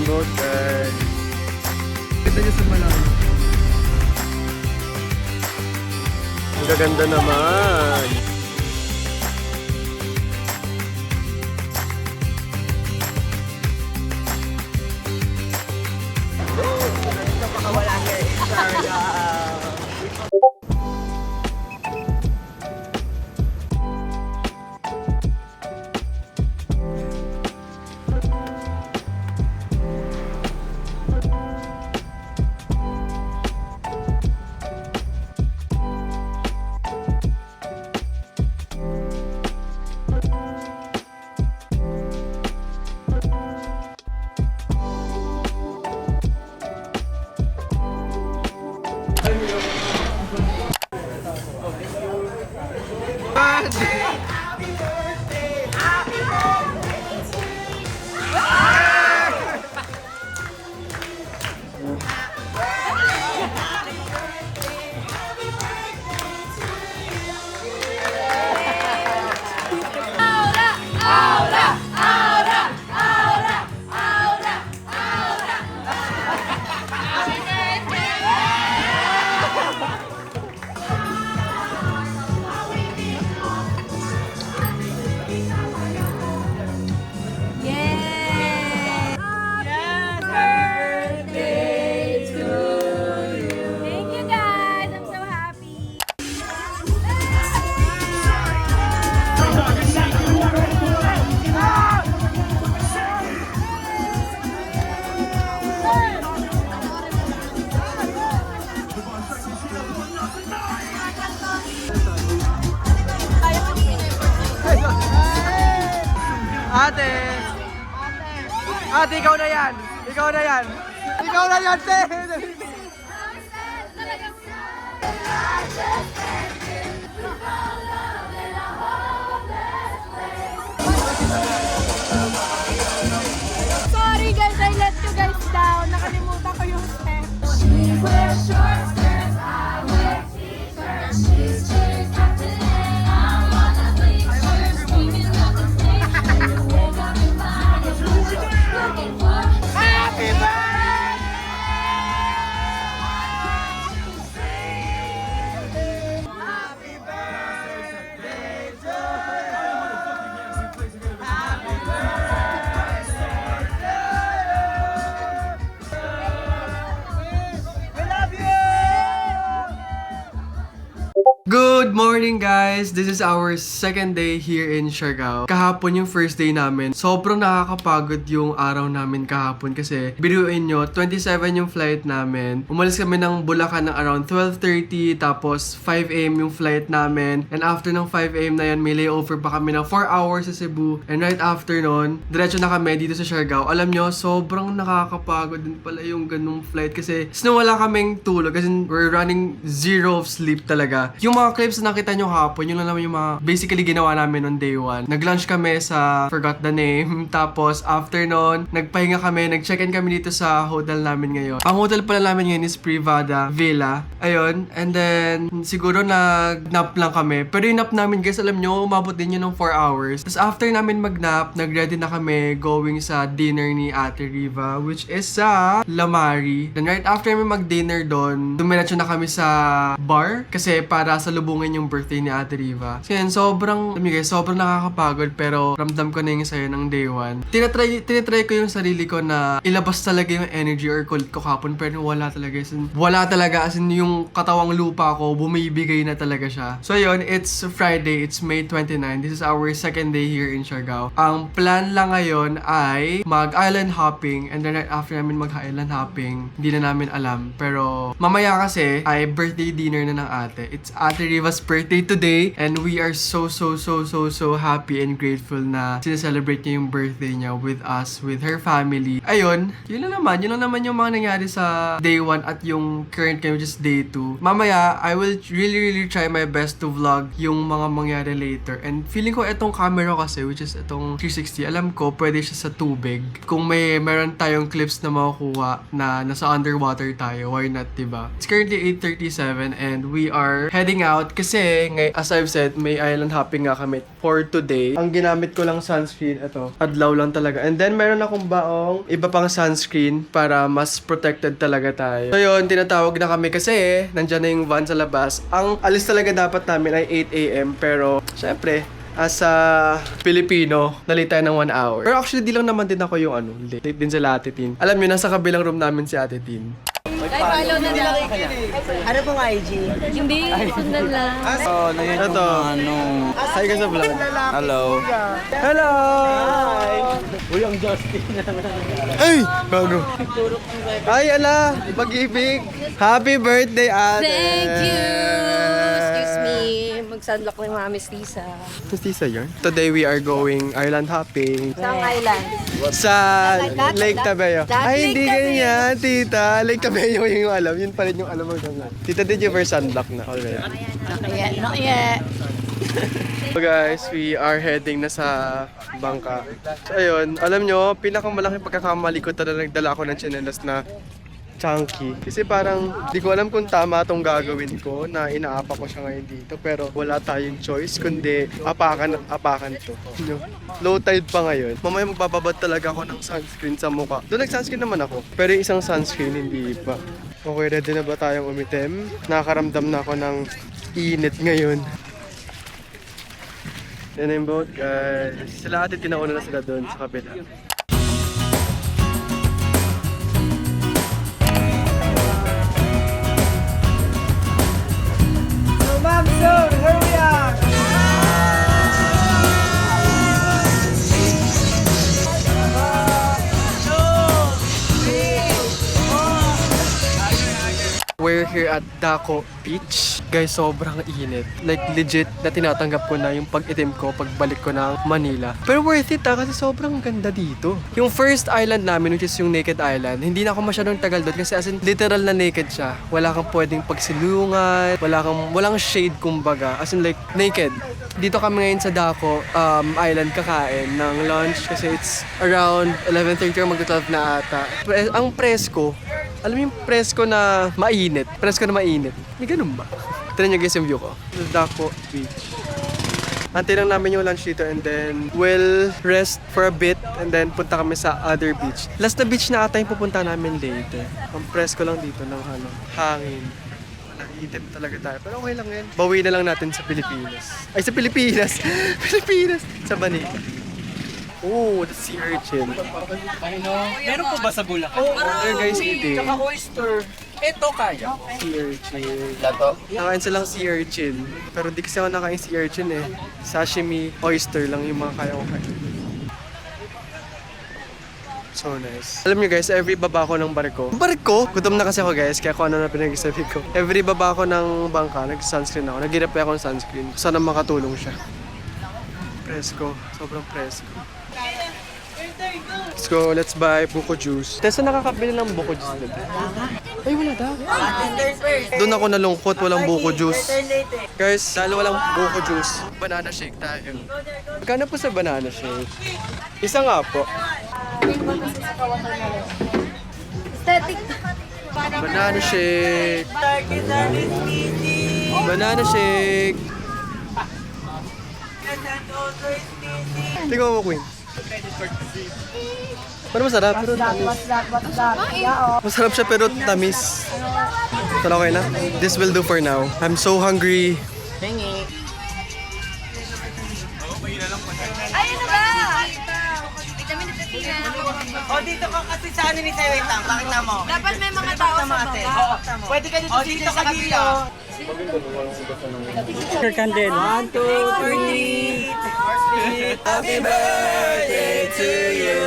yung boat, guys. Kita niyo sa malalim. Ang gaganda naman. Ate! Ate, ikaw na yan! Ikaw na yan! Ikaw na yan, te! Sorry guys, I let you guys down. Nakalimutan ko yung step. She wears short skirts, I wear t-shirts. She's chased after it. I'm on a bleachers, dreaming of the station. You wake up and find it. Looking for happy Good morning, guys! This is our second day here in Siargao. Kahapon yung first day namin. Sobrang nakakapagod yung araw namin kahapon kasi biruin nyo, 27 yung flight namin. Umalis kami ng Bulacan ng around 12:30 tapos 5 AM yung flight namin. And after ng 5 AM na yan, may layover pa kami ng 4 hours sa Cebu. And right after nun, diretso na kami dito sa Siargao. Alam nyo, sobrang nakakapagod din pala yung ganung flight kasi wala kaming tulog kasi we're running zero of sleep talaga. Yung mga clips na nakita nyo hapon, yun lang naman yung mga basically ginawa namin on day 1. Nag-lunch kami sa, forgot the name, tapos after nun, nagpahinga kami, nag-check-in kami dito sa hotel namin ngayon. Ang hotel pala namin ngayon is Privada Villa. Ayun, and then siguro nag-nap lang kami. Pero yung nap namin guys, alam nyo, umabot din yun ng 4 hours. Tapos after namin mag-nap, nag-ready na kami going sa dinner ni Ate Riva, which is sa Lamari. Then right after namin mag-dinner doon, dumiretso na kami sa bar kasi para sa lubungin yung birthday ni Ate Riva. So yan, sobrang nakakapagod pero ramdam ko na yung sayo ng day 1. Tinatry ko yung sarili ko na ilabas talaga yung energy or kulit ko kapon pero wala talaga. As in yung katawang lupa ko, bumibigay na talaga siya. So yun, it's Friday, it's May 29. This is our second day here in Siargao. Ang plan lang ngayon ay mag-island hopping and then right after namin mag-island hopping, hindi na namin alam. Pero mamaya kasi ay birthday dinner na ng ate. It's Ate Riva's birthday today and we are so happy and grateful na sineselebrate niya yung birthday niya with us, with her family. Ayun, yun lang naman yung mga nangyari sa day 1 at yung current kami, which is day day 2. Mamaya, I will really try my best to vlog yung mga mangyari later. And feeling ko itong camera kasi, which is itong 360, alam ko, pwede siya sa tubig. Kung meron tayong clips na makukuha na nasa underwater tayo, why not, diba? It's currently 8:37 and we are heading out kasi, as I've said, may island hopping nga kami for today. Ang ginamit ko lang sunscreen, ito, adlaw lang talaga. And then, meron akong baong iba pang sunscreen para mas protected talaga tayo. So yun, tinatawag na kami kasi nandyan na yung van sa labas. Ang alis talaga dapat namin ay 8 AM pero syempre, as a Pilipino, nalita tayo ng 1 hour. Pero actually, di lang naman din ako yung late din sila Ate Tin. Alam nyo, nasa kabilang room namin si Ate Tin. Follow na daw. Ano pong IG? Hindi, sundan lang. Ito. Hi ka sa vlog. Hello. Hello! Uy, ang Justin. Ay! Bago. Ay, ala! Pag-ibig! Happy birthday, Ate! Thank you! Excuse me. Mag-sunlock ng mga Miss Lisa. Mestiza yun? Today we are going island hopping Saan island? sa Lake Tabeo. Ay, hindi ganyan, tita. Lake Tabeo yung alam. Yun pa rin yung alam mo ganyan. Tita, did you ever sunlock na already? Not yet. So guys, we are heading na sa bangka. So ayun, alam nyo, pinakamalaking pagkakamali ko talaga nagdala ako ng tsinelas na chunky. Kasi parang di ko alam kung tama itong gagawin ko na inaapa ko siya ngayon dito. Pero wala tayong choice kundi apakan at apakan to. Low tide pa ngayon. Mamaya magbababad talaga ako ng sunscreen sa mukha. Doon nag-sunscreen naman ako. Pero yung isang sunscreen hindi pa. Okay, ready na ba tayong umitim? Nakakaramdam na ako ng init ngayon. Yan na yung boat, guys. Sila ate, tinauna na sila doon sa kabila. So, ma'am, sir, hurry up! We're here at Daco Beach. Guys, sobrang init. Like, legit na tinatanggap ko na yung pag-itim ko pagbalik ko ng Manila. Pero worth it kasi sobrang ganda dito. Yung first island namin, which is yung Naked Island, hindi na ako masyadong tagal doon kasi as in, literal na naked siya. Wala kang pwedeng pagsilungan, walang shade kumbaga. As in like, naked. Dito kami ngayon sa Daco Island kakain ng lunch kasi it's around 11:30 or magto-12 na ata. Ang presko, alam mo yung presko na mainit. Presko na mainit. May ganun ba? Tignan nyo guys yung view ko. Daco Beach. Antay lang namin yung lunch dito and then we'll rest for a bit and then punta kami sa other beach. Last na beach na ata yung pupunta namin later. Ang presko lang dito ng hangin. Wala, itim talaga tayo. Pero okay lang yan. Bawi na lang natin sa Pilipinas. Ay, sa Pilipinas! Pilipinas! Sa Manila. Oh, the sea urchin. Meron po ba sa Bulacan? There guys, eating. Tsaka oyster. Ito kaya. Sea urchin. Nakain silang sea urchin. Pero di kasi ako nakain sea urchin eh. Sashimi, oyster lang yung mga kaya ko kain. So nice. Alam nyo guys, every baba ko ng barko. Gutom na kasi ako guys, kaya kung ano na pinag-isabi ko. Every baba ko ng bangka, nag-sunscreen ako. Nag-hirap ako ng sunscreen. Sana makatulong siya. Presko. Sobrang presko. Let's go, let's buy buko juice. Tessa, nakakabili ng buko juice dito. Ay, wala daw. Doon ako nalungkot, walang buko juice. Guys, dahil walang buko juice, banana shake tayo. Magkano po sa banana shake? Isa nga po. Aesthetic. Banana shake. Banana shake. Tingnan mo, Queen. Pero masarap, pero tamis. Masarap siya pero tamis. Pero okay na. This will do for now. I'm so hungry. Ayun na ba? Vitamin na tatina. O, dito ka kasi sa ano ni Sir Wetang. Pakita mo. Dapat may mga tao sa baba. Oo, pwede ka dito dito sa kabila. Sir Candel. 1, 2, 3. Happy birthday to you.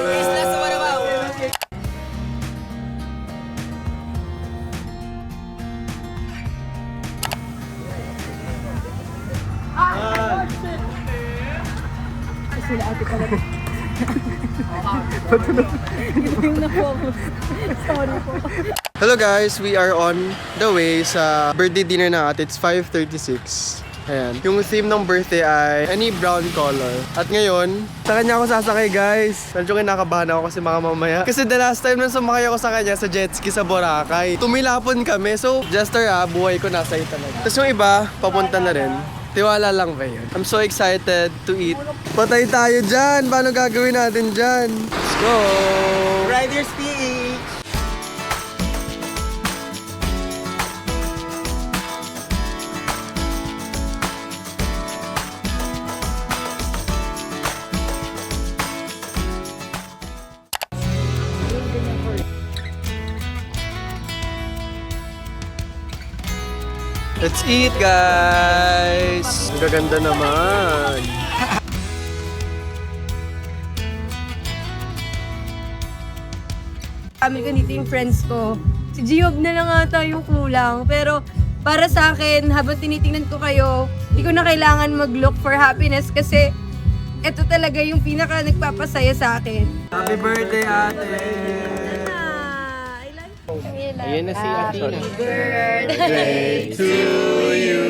Yung na po. Sorry po. Hello guys, we are on the way sa birthday dinner na ate. It's 5:36. Ayan. Yung theme ng birthday ay any brown color. At ngayon, sa kanya ako sasakay guys. Medyo kinakabahan ako kasi mga mamaya. Kasi the last time nung sumakay ako sa kanya sa jet ski sa Boracay, tumilapon kami. So, Jester buhay ko nasa iyo talaga. Tapos yung iba, papunta na rin. Tiwala lang ba yun? I'm so excited to eat. Patay tayo dyan! Paano gagawin natin dyan? Let's go! Riders PE! Let's eat, guys! Ang gaganda naman! Kami ganito yung friends ko. Si Giob na lang ata yung kulang. Pero para sa akin, habang tinitingnan ko kayo, hindi ko na kailangan mag-look for happiness kasi ito talaga yung pinaka nagpapasaya sa akin. Happy birthday, ate! I love you. Ayan na si Athena. Birthday to you.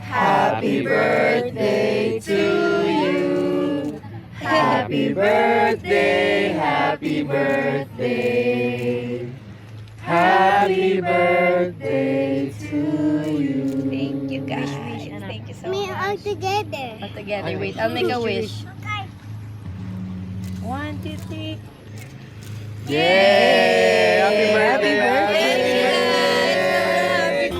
Happy birthday to you. Happy birthday, happy birthday. Happy birthday to you. Thank you guys. Thank you so much. We are together. All together. Wait, I'll make a wish. 1, 2, 3. Yay! Happy birthday! Thank you guys.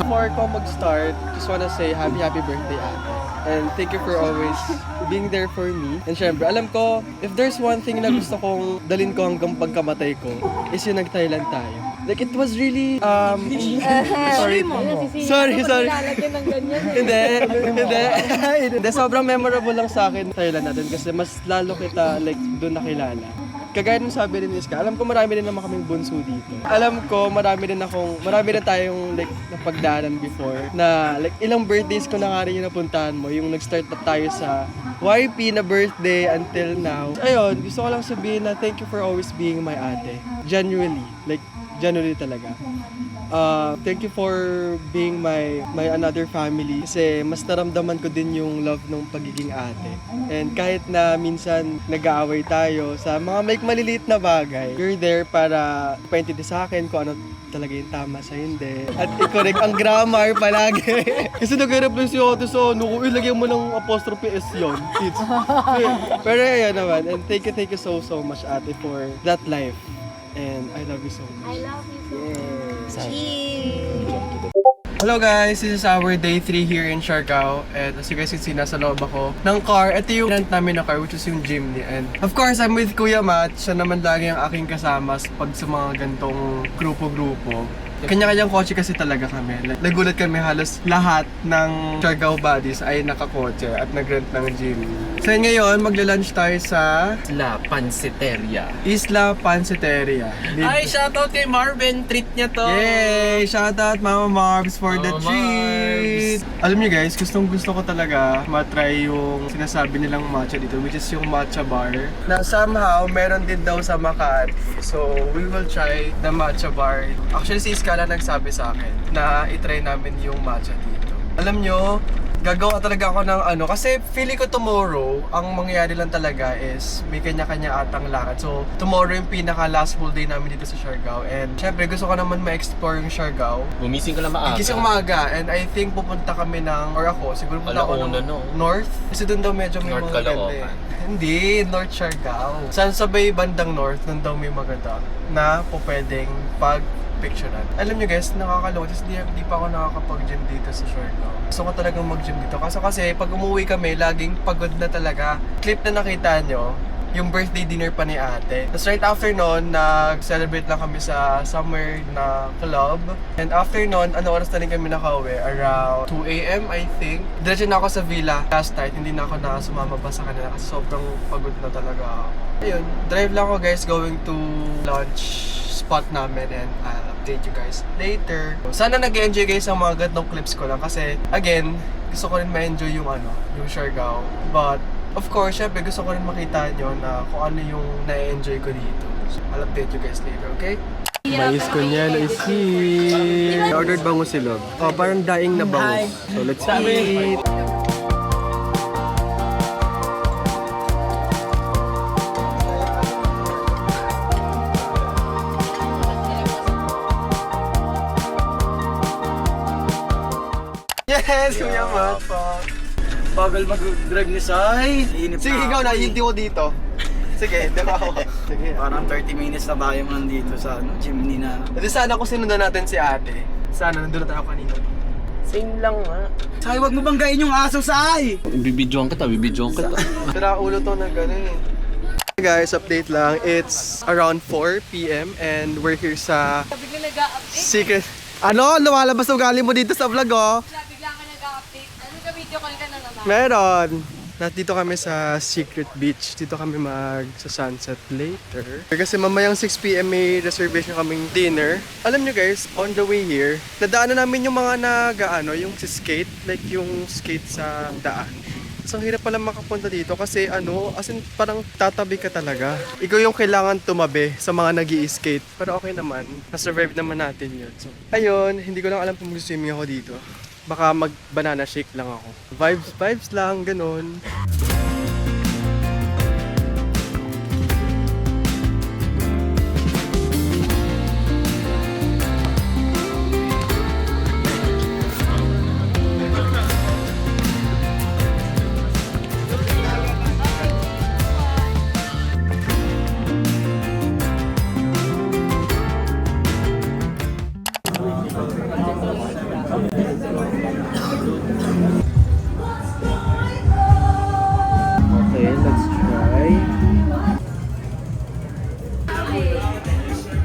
Before ko mag-start, just wanna say happy birthday, ate. And thank you for always being there for me. And syempre, alam ko, if there's one thing na gusto kong dalin ko hanggang pagkamatay ko, is yung nag-Thailand tayo. Like, it was really, sorry. Hindi, sobrang memorable lang sa akin Thailand natin kasi mas lalo kita, like, doon nakilala. Kagaya nung sabi rin ni Iska, alam ko marami rin naman kaming bunso dito. Alam ko marami rin tayong like napagdaanan before na like ilang birthdays ko na nga rin yung napuntahan mo, yung nag-start na tayo sa YP na birthday until now. Ayun, gusto ko lang sabihin na thank you for always being my ate. Genuinely talaga. Thank you for being my another family kasi mas naramdaman ko din yung love ng pagiging ate. And kahit na minsan nag-aaway tayo sa mga maliliit na bagay, you're there para paintindi sa akin kung ano talaga yung tama sa hindi. At i-correct ang grammar palagi. Kasi nag-reply si Otto sa ano, kung ilagay mo ng apostrophe S yun. It's, pero ayan naman. And thank you so much ate for that life. And I love you so much. I love you so Hello guys, this is our day 3 here in Siargao. And as you guys can see, nasa loob ako ng car. Ito yung rent namin na car, which is yung Jimny. And of course, I'm with Kuya Matt. Siya naman lagi ang aking kasama pag sa mga gantong grupo-grupo. Kanya-kanyang kotse kasi talaga kami. Nagulat kami, halos lahat ng Siargao buddies ay nakakotse at nag-rent ng Jimny. So ngayon, magla-lunch tayo sa La Pansiteria. Isla Pansiteria. Ay, shoutout kay Marvin. Treat niya to. Yay! Shoutout Mama Marbs for the Mama treat! Alam niyo guys, gustong gusto ko talaga matry yung sinasabi nilang matcha dito, which is yung matcha bar. Na somehow, meron din daw sa Makati. So, we will try the matcha bar. Actually, si Iska lang nagsabi sa akin na itry namin yung matcha dito. Alam niyo, gagawa talaga ako ng ano, kasi feeling ko tomorrow, ang mangyayari lang talaga is may kanya-kanya atang lakad. So, tomorrow yung pinaka last full day namin dito sa Siargao. And syempre, gusto ko naman ma-explore yung Siargao. Gumising ka lang maaga. Gising umaga, and I think pupunta kami ng, or ako, siguro punta ako ng Alauna, no? North. Kasi doon daw medyo may North mga ganda Caloocan. Hindi, North Siargao. Saan sa may bandang North, doon daw may maganda na po pwedeng picturean. Alam nyo guys, nakakaloka. Di pa ako nakakapag-gym dito sa Siargao. Gusto ko talagang mag-gym dito. Kasi pag umuwi kami, laging pagod na talaga. Clip na nakita nyo, yung birthday dinner pa ni ate. Tapos right after nun, nag-celebrate lang kami sa somewhere na club. And after nun, oras na rin kami nakauwi? Around 2 AM, I think. Diretso na ako sa villa last night. Hindi na ako nakasumama pa sa kanila kasi sobrang pagod na talaga ako. Ayun, drive lang ako guys going to lunch spot namin and I'll update you guys later. Sana nag-enjoy guys ang mga gantong clips ko lang kasi again, gusto ko rin ma-enjoy yung yung Siargao. But of course, syempre gusto ko rin makita nyo na kung ano yung na-enjoy ko dito. So, I'll update you guys later, okay? Mais ko niya, na-see. I-ordered bangus silog. Oh, parang daing na bangus. So, let's eat. Yes, Kuya Mat. Bagal mag-drag ni Sai. Inip Sige, ikaw na, hindi ko dito. Sige, dito ako. Sige. Parang 30 minutes na tayo nandito sa chimney na. Kasi sana kung sinundan natin si ate. Sana nandun na tayo kanina. Same lang nga. Sai, wag mo banggain yung aso, Sai! Bibidyoan kita. Sira ulo to na gano'n eh. Hey guys, update lang. It's around 4 p.m. and we're here sa Bigla nag-a-update. secret... Ano? Lumalabas ugali mo dito sa vlog oh. Bigla ka nag-a-update. Ano ka video call ka na naman? Meron. Nandito kami sa Secret Beach. Dito kami mag-sunset later. Kasi mamayang 6 p.m. may reservation kaming dinner. Alam nyo guys, on the way here, nadaanan namin yung mga yung skate. Like yung skate sa daan. So, ang hirap pala makapunta dito kasi as in parang tatabi ka talaga. Ikaw yung kailangan tumabi sa mga nag-i-skate. Pero okay naman, na-survive naman natin yun. So, ayun, hindi ko lang alam kung mag-swimming ako dito. Baka mag-banana shake lang ako. Vibes lang, ganun. Okay, let's try.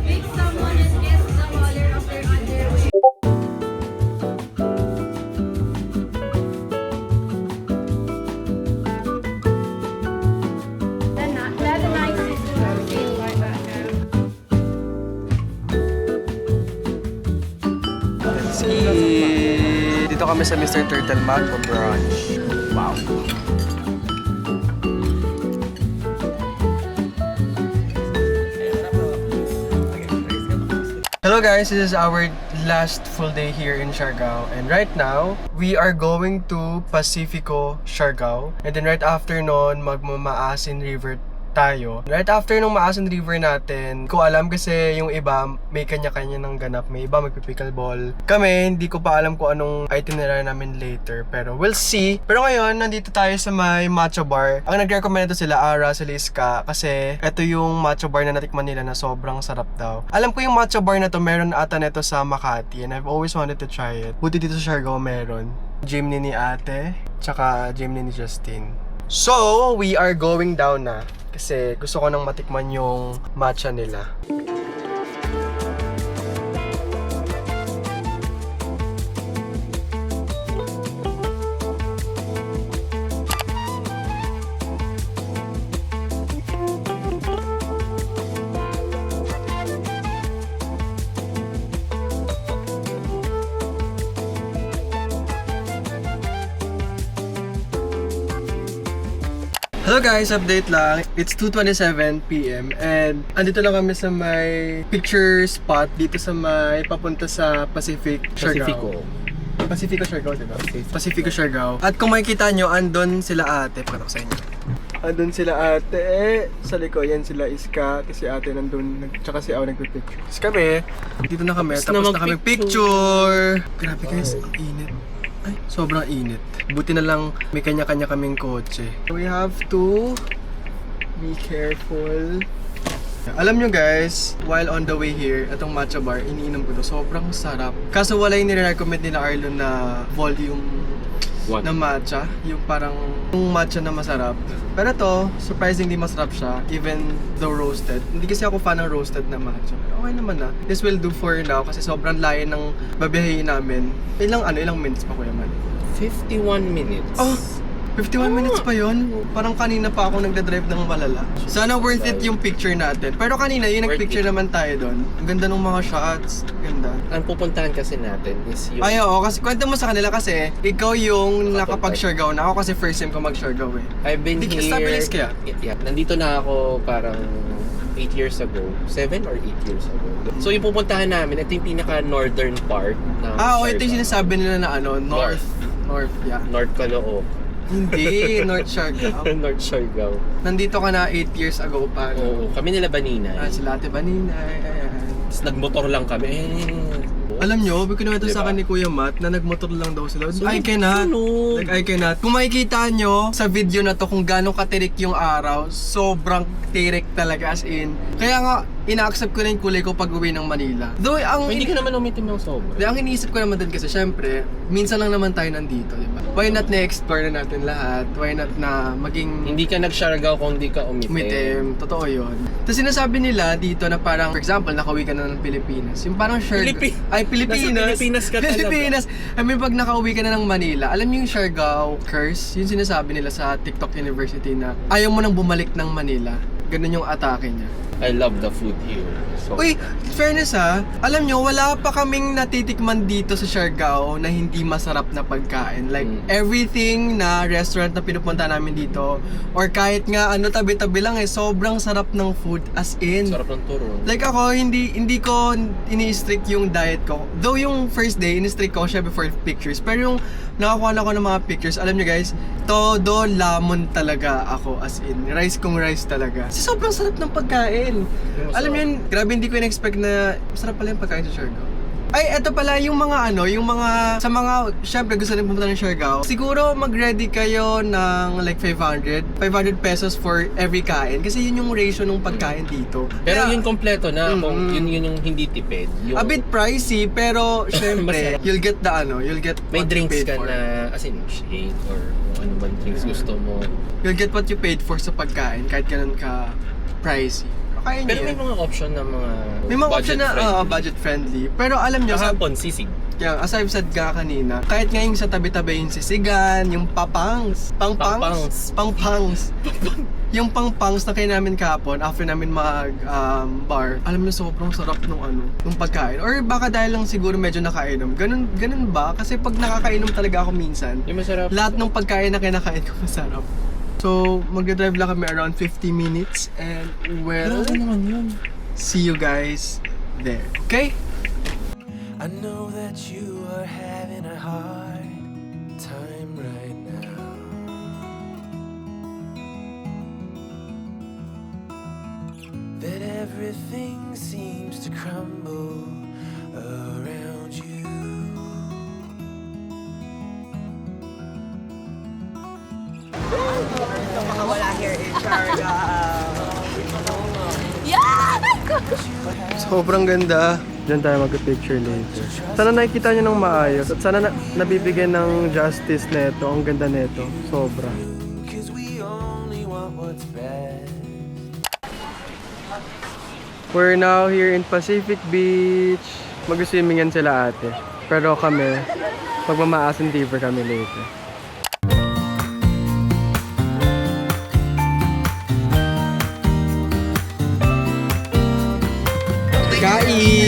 Pick someone and guess the color of their underwear. The nicest in my background. Let's eat. Dito kami sa Mr. Turtle Mango Brunch. Wow. Hello guys, this is our last full day here in Siargao, and right now we are going to Pacifico, Siargao, and then right after nun magmamaasin River tayo. Right after nung Maasin River natin, ko alam kasi yung iba may kanya-kanya ng ganap, may iba magpipickleball. Kami, hindi ko pa alam kung anong itinerary namin later, pero we'll see. Pero ngayon, nandito tayo sa may matcha bar. Ang nag-recommend ito sila, Ara, sila Iska, kasi ito yung matcha bar na natikman nila na sobrang sarap daw. Alam ko yung matcha bar na to, meron ata nito sa Makati, and I've always wanted to try it. Buti dito sa Siargao meron. Jeepney ni ate, tsaka jeepney ni Justin. So, we are going down na. Kasi gusto ko nang matikman yung matcha nila. Hello guys, update lang. It's 2:27 p.m. and andito lang kami sa may picture spot dito sa may papunta sa Pacifico, Siargao, diba? Pacifico, Siargao. At kung makikita nyo, andun sila ate. Pakita ko sa inyo. Andun sila ate. Sa likod, yan sila Iska. Kasi ate nandun, tsaka si Aw nagpipicture. Tapos kami, dito na kami. Tapos na kami picture. Grabe guys, ang init. Ay, sobrang init. Buti na lang may kanya-kanya kaming kotse. We have to be careful. Alam nyo guys, while on the way here, itong matcha bar, iniinom ko to. Sobrang sarap. Kaso wala yung nire-recommend nila Arlon na volume na matcha. Yung parang yung matcha na masarap. Pero to, surprisingly masarap siya. Even though roasted. Hindi kasi ako fan ng roasted na matcha. Pero okay naman na. This will do for now kasi sobrang layo ng babiyahin namin. Ilang minutes pa Kuya Man? 51 minutes. Oh, 51 minutes pa yon. Parang kanina pa ako nagdadrive ng malala. Sana worth it yung picture natin. Pero kanina, yung Worth nagpicture it. naman tayo doon. Ang ganda ng mga shots. Ganda. Ang pupuntahan kasi natin is yung... Ay, oo. Kasi kwento mo sa kanila kasi ikaw yung Nakapunta. nakapag-Siargao na. Ako kasi first time ko mag-Siargao eh. I've been Di ka here... stabilize kaya? Yeah. Nandito na ako parang 8 years ago. 7 or 8 years ago. So yung pupuntahan namin, ito yung pinaka-northern part ng Oo, ito yung Siargao. sinasabi nila na ano, North, yeah. North Caloocan. Hindi, North Siargao. North Siargao. Nandito ka na 8 years ago pa. Oo, kami nila Baninay. Sila Ate Baninay. Tapos nagmotor lang kami. Alam nyo, kinuwento Diba? sa akin ni Kuya Matt na nagmotor lang daw sila. So, I cannot. ano? Like, I cannot. Kung makikita nyo sa video na to kung gano'ng katirik yung araw, sobrang tirik talaga as in. Kaya nga, ina-accept ko na yung kulay ko pag uwi ng Manila. Though, Hindi ka naman umitim ng sobra. ang iniisip ko naman din kasi, syempre, minsan lang naman tayo nandito, di ba? Why not na-explore na natin lahat? Why not na maging Hindi ka nag-Siargao kung hindi ka umitim. umitim? Totoo yun. Tapos sinasabi nila dito na parang, for example, nakauwi ka na ng Pilipinas. Yung parang Pilipinas. Nasa Pilipinas ka talaga. Pilipinas. I mean, pag nakauwi ka na ng Manila, alam niyo yung Siargao curse? Yung sinasabi nila sa TikTok University na ayaw mo nang bumalik ng Manila. Ganun yung atake niya. I love the food here. So, Uy, fairness alam nyo, wala pa kaming natitikman dito sa Siargao na hindi masarap na pagkain. Like, everything na restaurant na pinupunta namin dito, or kahit nga tabi-tabi lang sobrang sarap ng food as in. sarap ng turo. Like ako, hindi ko ini-strict yung diet ko. Though yung first day, ini-strict ko siya before pictures. Pero yung nakakuha na ako ng mga pictures, alam nyo guys, todo lamon talaga ako as in. Rice kong rice talaga. Kasi sobrang sarap ng pagkain. Alam nyo yun, grabe hindi ko in-expect na masarap pala yung pagkain sa Siargao. Ay, eto pala yung mga sa mga, syempre gusto nyo pumunta ng Siargao, siguro mag-ready kayo ng like 500 pesos for every kain. Kasi yun yung ratio ng pagkain dito. Pero Kaya, yun kompleto na, kung yun yung hindi tipid. Yung, a bit pricey, pero syempre, Masarap. you'll get may what you drinks paid ka for. na, as in, shake or kung ano man drinks gusto mo. You'll get what you paid for sa pagkain, kahit ganun ka pricey. Kaya Pero may niyo. mga option na mga May mga option na budget-friendly. budget friendly. Pero alam nyo, Kahapon, sisig. kaya as I've said ka kanina, kahit nga yung sa tabi-tabi yung sisigan, yung pangpangs, yung pangpangs na kayo namin kahapon after namin bar, alam nyo sobrang sarap nung pagkain. Or baka dahil lang siguro medyo nakainom. Ganun ba? Kasi pag nakakainom talaga ako minsan, Yung masarap. lahat ng pagkain na kinakain ko masarap. So, mag-drive lang kami around 50 minutes and Grabe naman yun. see you guys there. Okay? I know that you are having a hard time right now. That everything seems to crumble around you. Wala here in Siargao. Sobrang ganda. Diyan tayo mag-picture later. Sana nakikita nyo ng maayos at sana nabibigyan ng justice neto. Ang ganda neto. Sobra. 'Cause we only want what's best. We're now here in Pacific Beach. Mag-swimmingan sila ate. Pero kami, magmamaasan diver kami later. Kain!